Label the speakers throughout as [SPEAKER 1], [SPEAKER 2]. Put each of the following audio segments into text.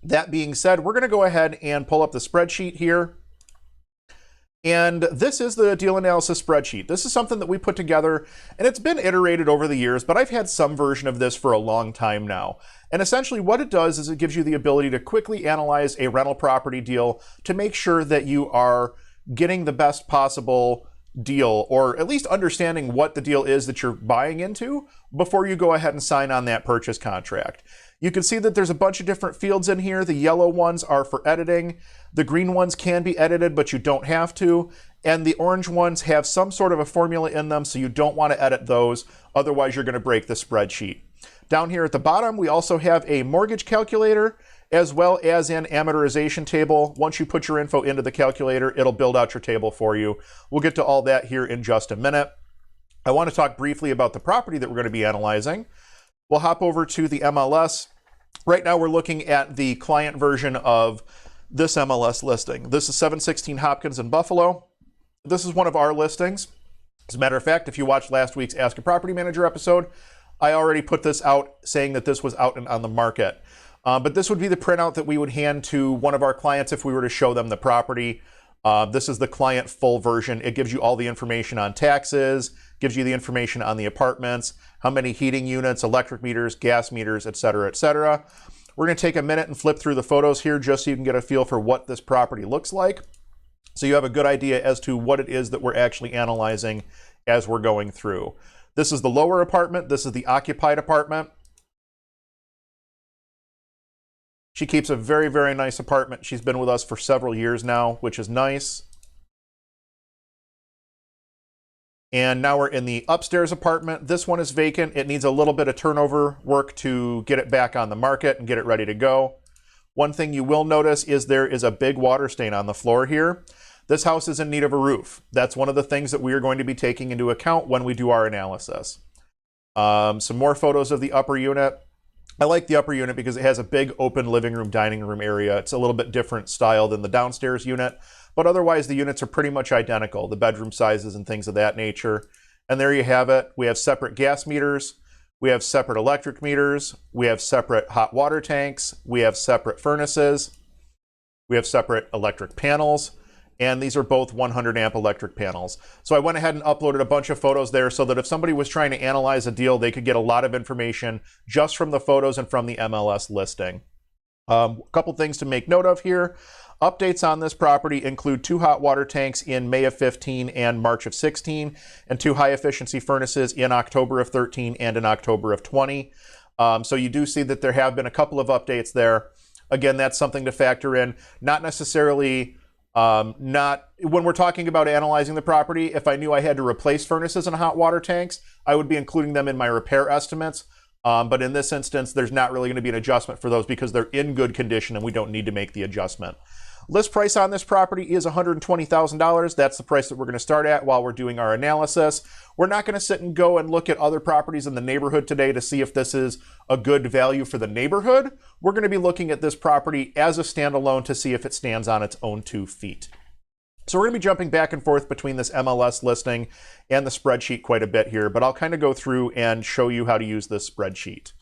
[SPEAKER 1] That being said, we're going to go ahead and pull up the spreadsheet here. And this is the deal analysis spreadsheet. This is something that we put together, and it's been iterated over the years, but I've had some version of this for a long time now. And essentially what it does is it gives you the ability to quickly analyze a rental property deal to make sure that you are getting the best possible deal, or at least understanding what the deal is that you're buying into before you go ahead and sign on that purchase contract. You can see that there's a bunch of different fields in here. The yellow ones are for editing. The green ones can be edited, but you don't have to. And the orange ones have some sort of a formula in them, so you don't want to edit those. Otherwise, you're going to break the spreadsheet. Down here at the bottom, we also have a mortgage calculator, as well as an amortization table. Once you put your info into the calculator, it'll build out your table for you. We'll get to all that here in just a minute. I want to talk briefly about the property that we're going to be analyzing. We'll hop over to the MLS. Right now we're looking at the client version of this MLS listing. This is 716 Hopkins in Buffalo. This is one of our listings. As a matter of fact, if you watched last week's Ask a Property Manager episode, I already put this out saying that this was out and on the market. But this would be the printout that we would hand to one of our clients if we were to show them the property. This is the client full version. It gives you all the information on taxes, gives you the information on the apartments, how many heating units, electric meters, gas meters, etc., etc. We're going to take a minute and flip through the photos here just so you can get a feel for what this property looks like, so you have a good idea as to what it is that we're actually analyzing as we're going through. This is the lower apartment. This is the occupied apartment. She keeps a very, very nice apartment. She's been with us for several years now, which is nice. And now we're in the upstairs apartment. This one is vacant. It needs a little bit of turnover work to get it back on the market and get it ready to go. One thing you will notice is there is a big water stain on the floor here. This house is in need of a roof. That's one of the things that we are going to be taking into account when we do our analysis. Some more photos of the upper unit. I like the upper unit because it has a big open living room, dining room area. It's a little bit different style than the downstairs unit, but otherwise the units are pretty much identical, the bedroom sizes and things of that nature. And there you have it. We have separate gas meters. We have separate electric meters. We have separate hot water tanks. We have separate furnaces. We have separate electric panels. And these are both 100 amp electric panels. So I went ahead and uploaded a bunch of photos there so that if somebody was trying to analyze a deal, they could get a lot of information just from the photos and from the MLS listing. A couple things to make note of here. Updates on this property include 2 hot water tanks in May of 15 and March of 16, and 2 high efficiency furnaces in October of 13 and in October of 20. So you do see that there have been a couple of updates there. Again, that's something to factor in. Not necessarily not when we're talking about analyzing the property. If I knew I had to replace furnaces and hot water tanks, I would be including them in my repair estimates. But in this instance, there's not really going to be an adjustment for those because they're in good condition and we don't need to make the adjustment. List price on this property is $120,000. That's the price that we're going to start at while we're doing our analysis. We're not going to sit and go and look at other properties in the neighborhood today to see if this is a good value for the neighborhood. We're going to be looking at this property as a standalone to see if it stands on its own 2 feet. So we're going to be jumping back and forth between this MLS listing and the spreadsheet quite a bit here, but I'll kind of go through and show you how to use this spreadsheet.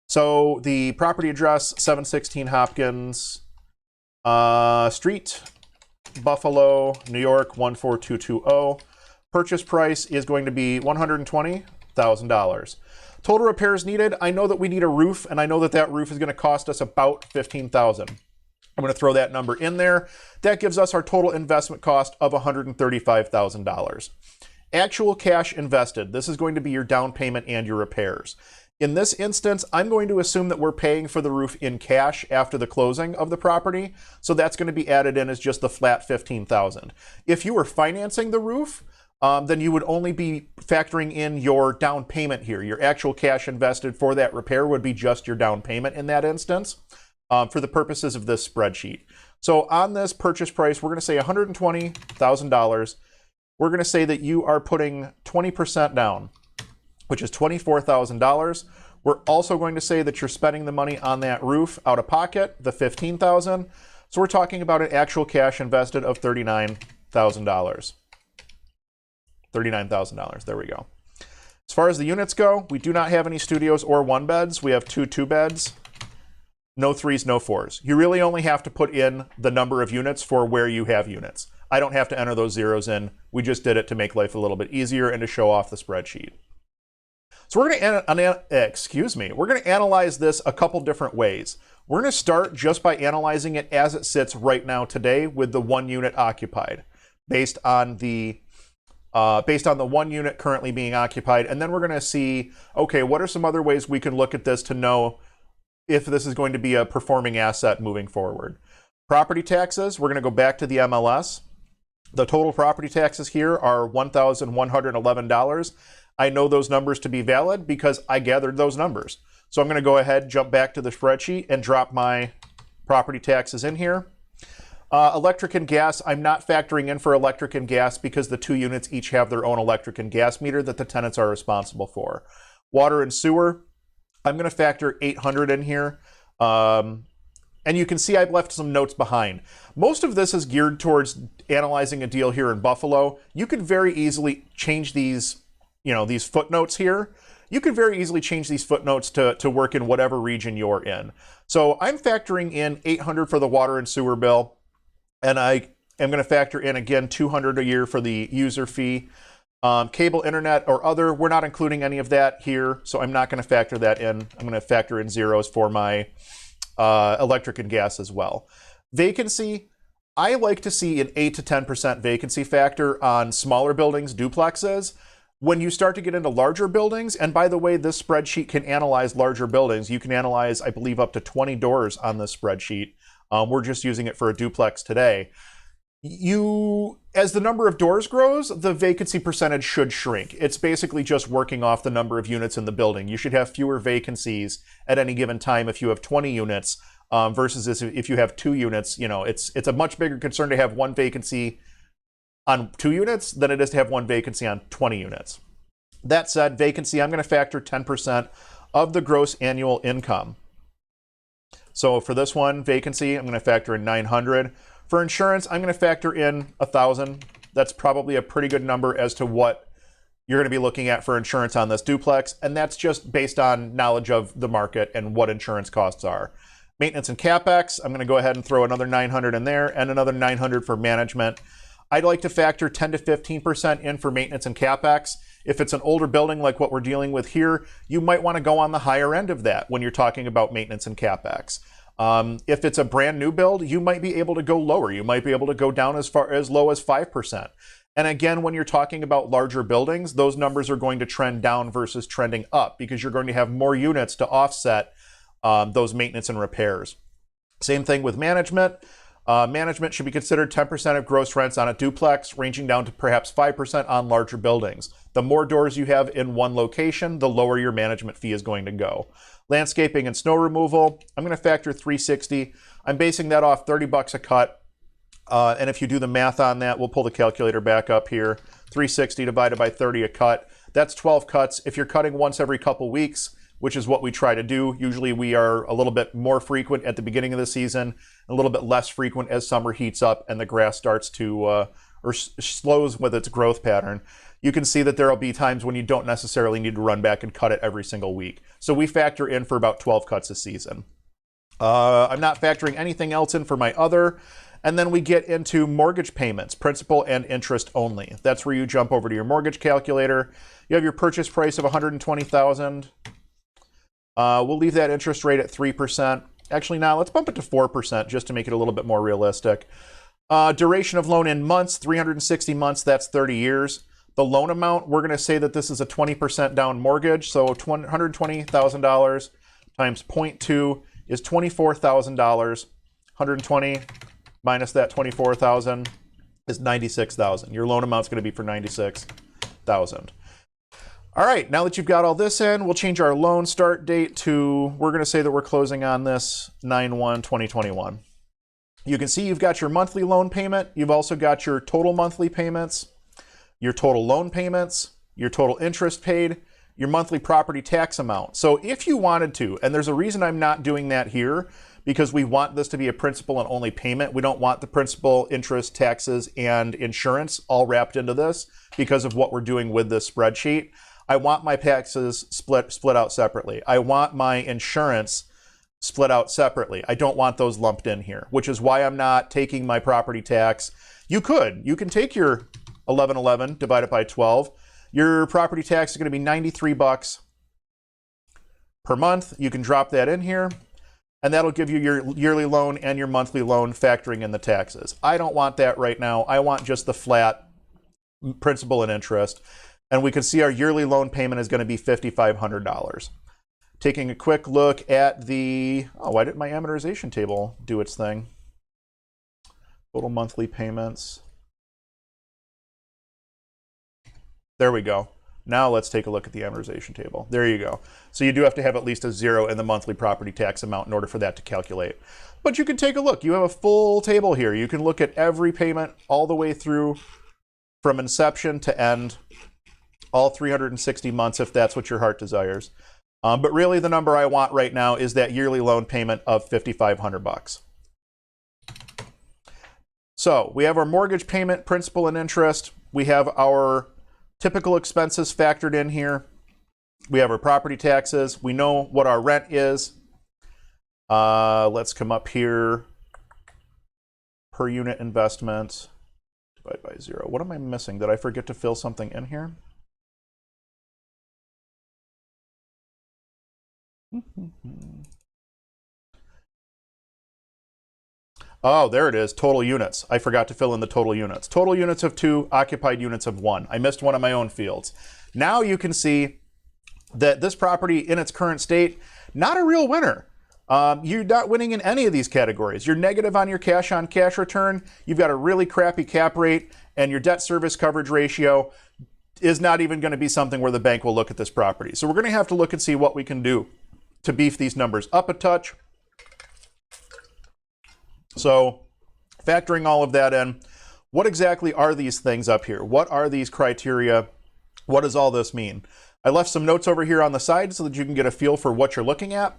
[SPEAKER 1] So the property address, 716 Hopkins Street, Buffalo, New York, 14220. Purchase price is going to be $120,000. Total repairs needed. I know that we need a roof, and I know that that roof is going to cost us about $15,000. I'm going to throw that number in there. That gives us our total investment cost of $135,000. Actual cash invested. This is going to be your down payment and your repairs. In this instance, I'm going to assume that we're paying for the roof in cash after the closing of the property. So that's going to be added in as just the flat $15,000. If you were financing the roof, then you would only be factoring in your down payment here. Your actual cash invested for that repair would be just your down payment in that instance, for the purposes of this spreadsheet. So on this purchase price, we're going to say $120,000. We're going to say that you are putting 20% down, which is $24,000. We're also going to say that you're spending the money on that roof out of pocket, the $15,000. So we're talking about an actual cash invested of $39,000. $39,000, there we go. As far as the units go, we do not have any studios or 1 beds. We have 2 2 beds. No threes, no fours. You really only have to put in the number of units for where you have units. I don't have to enter those zeros in. We just did it to make life a little bit easier and to show off the spreadsheet. So we're going to analyze this a couple different ways. We're going to start just by analyzing it as it sits right now today with the 1 unit occupied, based on the 1 unit currently being occupied. And then we're going to see, okay, what are some other ways we can look at this to know if this is going to be a performing asset moving forward. Property taxes, we're going to go back to the MLS. The total property taxes here are $1,111. I know those numbers to be valid because I gathered those numbers. So I'm going to go ahead, jump back to the spreadsheet and drop my property taxes in here. Electric and gas, I'm not factoring in for electric and gas because the 2 units each have their own electric and gas meter that the tenants are responsible for. Water and sewer, I'm going to factor 800 in here. And you can see I've left some notes behind. Most of this is geared towards analyzing a deal here in Buffalo. You could very easily change these, these footnotes here. You could very easily change these footnotes to work in whatever region you're in. So I'm factoring in 800 for the water and sewer bill. And I am going to factor in, again, 200 a year for the user fee. Cable, internet, or other, we're not including any of that here, so I'm not going to factor that in. I'm going to factor in zeros for my electric and gas as well. Vacancy, I like to see an 8 to 10% vacancy factor on smaller buildings, duplexes. When you start to get into larger buildings, and by the way, this spreadsheet can analyze larger buildings. You can analyze, I believe, up to 20 doors on this spreadsheet. We're just using it for a duplex today. As the number of doors grows, the vacancy percentage should shrink. It's basically just working off the number of units in the building. You should have fewer vacancies at any given time if you have 20 units versus if you have 2 units. It's a much bigger concern to have 1 vacancy on 2 units than it is to have 1 vacancy on 20 units. That said, vacancy, I'm going to factor 10% of the gross annual income. So for this one, vacancy, I'm going to factor in 900. For insurance, I'm going to factor in 1,000. That's probably a pretty good number as to what you're going to be looking at for insurance on this duplex, and that's just based on knowledge of the market and what insurance costs are. Maintenance and CapEx, I'm going to go ahead and throw another 900 in there and another 900 for management. I'd like to factor 10 to 15% in for maintenance and CapEx. If it's an older building like what we're dealing with here, you might want to go on the higher end of that when you're talking about maintenance and CapEx. If it's a brand new build, you might be able to go lower. You might be able to go down as low as 5%. And again, when you're talking about larger buildings, those numbers are going to trend down versus trending up because you're going to have more units to offset those maintenance and repairs. Same thing with management. Management should be considered 10% of gross rents on a duplex, ranging down to perhaps 5% on larger buildings. The more doors you have in one location, the lower your management fee is going to go. Landscaping and snow removal, I'm going to factor 360. I'm basing that off 30 bucks a cut. And if you do the math on that, we'll pull the calculator back up here. 360 divided by 30 a cut. That's 12 cuts. If you're cutting once every couple weeks, which is what we try to do, usually we are a little bit more frequent at the beginning of the season, a little bit less frequent as summer heats up and the grass starts to, or slows with its growth pattern. You can see that there will be times when you don't necessarily need to run back and cut it every single week. So we factor in for about 12 cuts a season. I'm not factoring anything else in for my other. And then we get into mortgage payments, principal and interest only. That's where you jump over to your mortgage calculator. You have your purchase price of $120,000. We'll leave that interest rate at 3%. Actually, now let's bump it to 4% just to make it a little bit more realistic. Duration of loan in months, 360 months, that's 30 years. The loan amount, we're going to say that this is a 20% down mortgage, so $120,000 times 0.2 is $24,000. 120 minus that 24,000 is 96,000. Your loan amount's going to be for 96,000. All right, now that you've got all this in, we'll change our loan start date to, we're going to say that we're closing on this 9/1/2021. You can see you've got your monthly loan payment. You've also got your total monthly payments, your total loan payments, your total interest paid, your monthly property tax amount. So if you wanted to, and there's a reason I'm not doing that here, because we want this to be a principal and only payment. We don't want the principal, interest, taxes, and insurance all wrapped into this because of what we're doing with this spreadsheet. I want my taxes split out separately. I want my insurance split out separately. I don't want those lumped in here, which is why I'm not taking my property tax. You can take your 1111 divided by 12. Your property tax is going to be 93 bucks per month. You can drop that in here, and that'll give you your yearly loan and your monthly loan factoring in the taxes. I don't want that right now. I want just the flat principal and interest. And we can see our yearly loan payment is going to be $5,500. Taking a quick look at the, oh, why didn't my amortization table do its thing? Total monthly payments. There we go. Now let's take a look at the amortization table. There you go. So you do have to have at least a 0 in the monthly property tax amount in order for that to calculate. But you can take a look. You have a full table here. You can look at every payment all the way through from inception to end, all 360 months if that's what your heart desires. But really the number I want right now is that yearly loan payment of $5,500. So we have our mortgage payment, principal and interest. We have our typical expenses factored in here. We have our property taxes. We know what our rent is. Let's come up here. Per unit investment, divide by 0. What am I missing? Did I forget to fill something in here? Oh, there it is, total units. I forgot to fill in the total units. Total units of 2, occupied units of 1. I missed one of my own fields. Now you can see that this property in its current state, not a real winner. You're not winning in any of these categories. You're negative on your cash-on-cash return. You've got a really crappy cap rate, and your debt service coverage ratio is not even going to be something where the bank will look at this property. So we're going to have to look and see what we can do to beef these numbers up a touch. So factoring all of that in, what exactly are these things up here? What are these criteria? What does all this mean? I left some notes over here on the side so that you can get a feel for what you're looking at.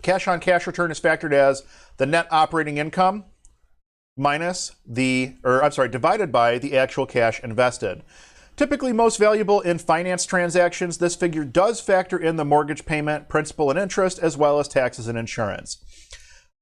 [SPEAKER 1] Cash on cash return is factored as the net operating income minus divided by the actual cash invested. Typically most valuable in finance transactions, this figure does factor in the mortgage payment, principal and interest, as well as taxes and insurance.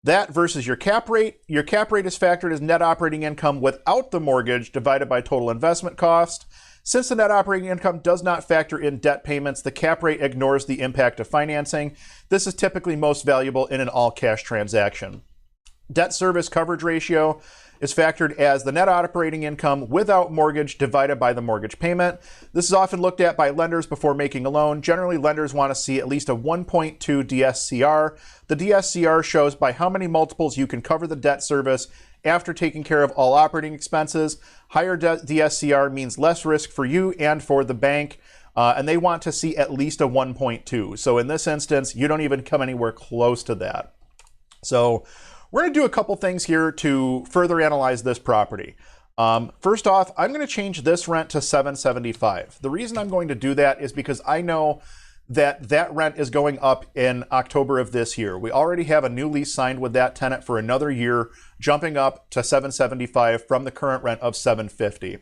[SPEAKER 1] That versus your cap rate. Your cap rate is factored as net operating income without the mortgage divided by total investment cost. Since the net operating income does not factor in debt payments, the cap rate ignores the impact of financing. This is typically most valuable in an all-cash transaction. Debt service coverage ratio is factored as the net operating income without mortgage divided by the mortgage payment. This is often looked at by lenders before making a loan. Generally, lenders want to see at least a 1.2 DSCR. The DSCR shows by how many multiples you can cover the debt service after taking care of all operating expenses. Higher DSCR means less risk for you and for the bank, and they want to see at least a 1.2. So in this instance, you don't even come anywhere close to that. So we're going to do a couple things here to further analyze this property. First off, I'm going to change this rent to $775. The reason I'm going to do that is because I know that that rent is going up in October of this year. We already have a new lease signed with that tenant for another year, jumping up to $775 from the current rent of $750.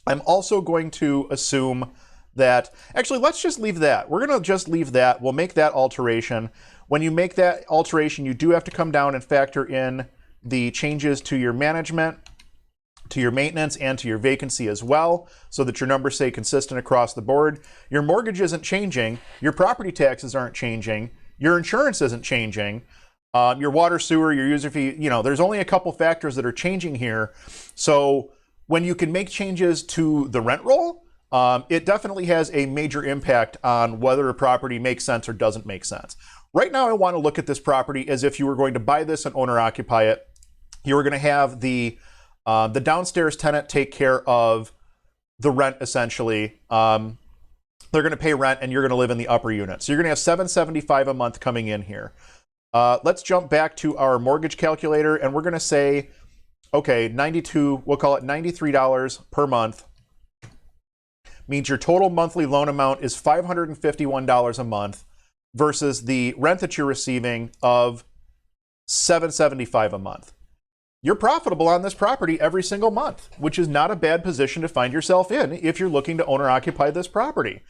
[SPEAKER 1] I'm also going to assume that, actually, let's just leave that. We're going to just leave that. We'll make that alteration. When you make that alteration, you do have to come down and factor in the changes to your management, to your maintenance, and to your vacancy as well, so that your numbers stay consistent across the board. Your mortgage isn't changing. Your property taxes aren't changing. Your insurance isn't changing. Your water, sewer, your user fee, there's only a couple factors that are changing here. So when you can make changes to the rent roll, it definitely has a major impact on whether a property makes sense or doesn't make sense. Right now, I want to look at this property as if you were going to buy this and owner occupy it. You were going to have the downstairs tenant take care of the rent, essentially. They're going to pay rent and you're going to live in the upper unit. So you're going to have $775 a month coming in here. Let's jump back to our mortgage calculator and we're going to say, okay, we'll call it $93 per month. Means your total monthly loan amount is $551 a month versus the rent that you're receiving of $775 a month. You're profitable on this property every single month, which is not a bad position to find yourself in if you're looking to owner occupy this property.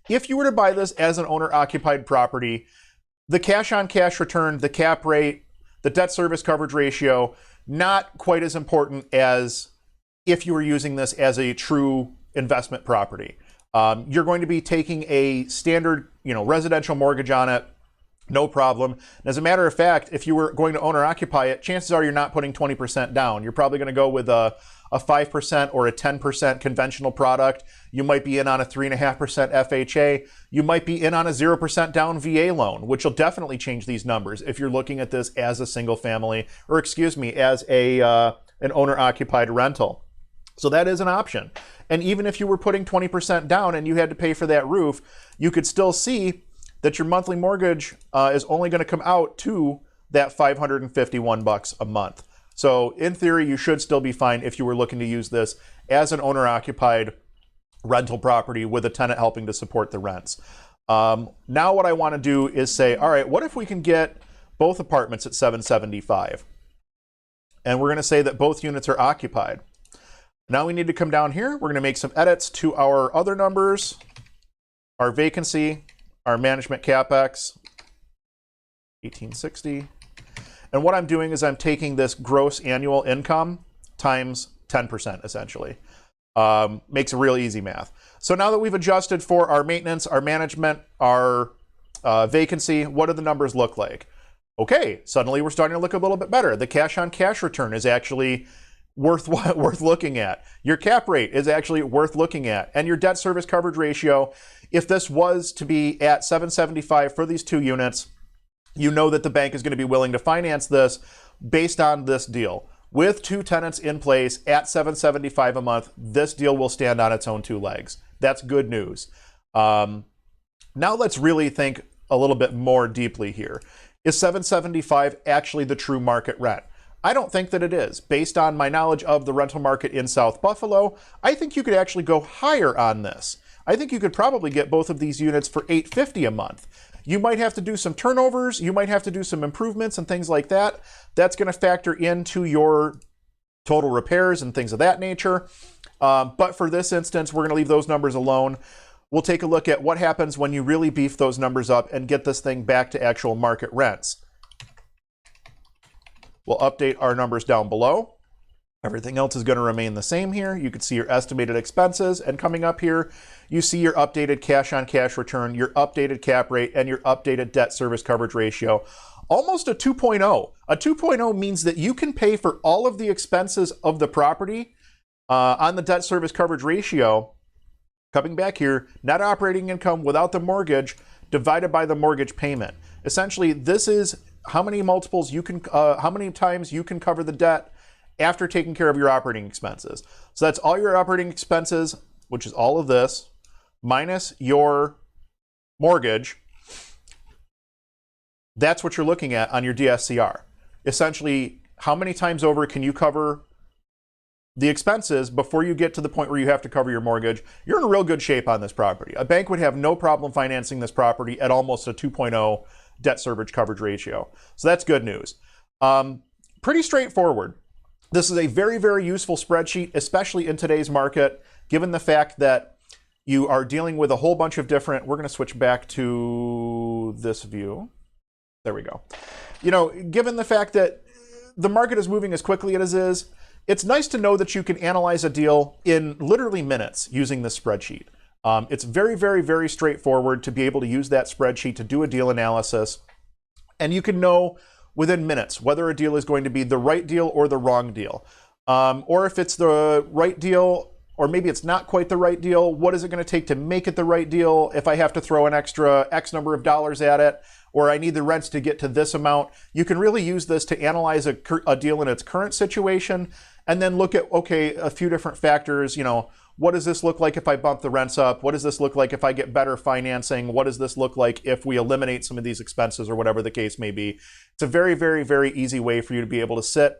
[SPEAKER 1] If you were to buy this as an owner occupied property, The cash on cash return, the cap rate, the debt service coverage ratio, not quite as important as if you were using this as a true investment property. You're going to be taking a standard, residential mortgage on it, no problem. And as a matter of fact, if you were going to own or occupy it, chances are you're not putting 20% down. You're probably going to go with a 5% or a 10% conventional product. You might be in on a 3.5% FHA. You might be in on a 0% down VA loan, which will definitely change these numbers if you're looking at this as a single family, or as an owner-occupied rental. So that is an option. And even if you were putting 20% down and you had to pay for that roof, you could still see that your monthly mortgage is only going to come out to that $551 a month. So in theory, you should still be fine if you were looking to use this as an owner-occupied rental property with a tenant helping to support the rents. Now what I want to do is say, all right, what if we can get both apartments at $775? And we're going to say that both units are occupied. Now we need to come down here. We're going to make some edits to our other numbers, our vacancy, our management capex, 1860. And what I'm doing is I'm taking this gross annual income times 10%, essentially. Makes a real easy math. So now that we've adjusted for our maintenance, our management, our vacancy, what do the numbers look like? Okay, suddenly we're starting to look a little bit better. The cash on cash return is actually worth looking at. Your cap rate is actually worth looking at. And your debt service coverage ratio, if this was to be at 775 for these two units, you know that the bank is going to be willing to finance this based on this deal. With two tenants in place at $775 a month, this deal will stand on its own two legs. That's good news. Now let's really think a little bit more deeply here. Is $775 actually the true market rent? I don't think that it is. Based on my knowledge of the rental market in South Buffalo, I think you could actually go higher on this. I think you could probably get both of these units for $850 a month. You might have to do some turnovers, you might have to do some improvements and things like that. That's going to factor into your total repairs and things of that nature. But for this instance, we're going to leave those numbers alone. We'll take a look at what happens when you really beef those numbers up and get this thing back to actual market rents. We'll update our numbers down below. Everything else is going to remain the same here. You can see your estimated expenses, and coming up here, you see your updated cash on cash return, your updated cap rate, and your updated debt service coverage ratio. Almost a 2.0. A 2.0 means that you can pay for all of the expenses of the property on the debt service coverage ratio. Coming back here, net operating income without the mortgage divided by the mortgage payment. Essentially, this is how many multiples you can, how many times you can cover the debt after taking care of your operating expenses. So that's all your operating expenses, which is all of this, minus your mortgage. That's what you're looking at on your DSCR. Essentially, how many times over can you cover the expenses before you get to the point where you have to cover your mortgage? You're in real good shape on this property. A bank would have no problem financing this property at almost a 2.0 debt service coverage ratio. So that's good news. Pretty straightforward. This is a very, very useful spreadsheet, especially in today's market, given the fact that you are dealing with a whole bunch of different, we're going to switch back to this view. There we go. Given the fact that the market is moving as quickly as it is, it's nice to know that you can analyze a deal in literally minutes using this spreadsheet. It's very, very, very straightforward to be able to use that spreadsheet to do a deal analysis. And you can know within minutes whether a deal is going to be the right deal or the wrong deal. Or if it's the right deal, or maybe it's not quite the right deal, what is it going to take to make it the right deal? If I have to throw an extra X number of dollars at it, or I need the rents to get to this amount, you can really use this to analyze a deal in its current situation, and then look at, okay, a few different factors. What does this look like if I bump the rents up? What does this look like if I get better financing? What does this look like if we eliminate some of these expenses, or whatever the case may be? It's a very, very, very easy way for you to be able to sit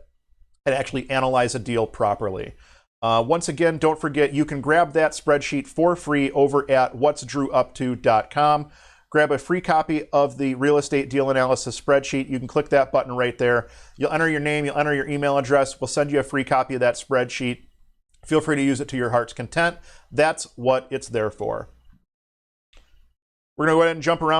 [SPEAKER 1] and actually analyze a deal properly. Once again, don't forget, you can grab that spreadsheet for free over at whatsdrewupto.com. Grab a free copy of the real estate deal analysis spreadsheet. You can click that button right there. You'll enter your name, you'll enter your email address. We'll send you a free copy of that spreadsheet. Feel free to use it to your heart's content. That's what it's there for. We're going to go ahead and jump around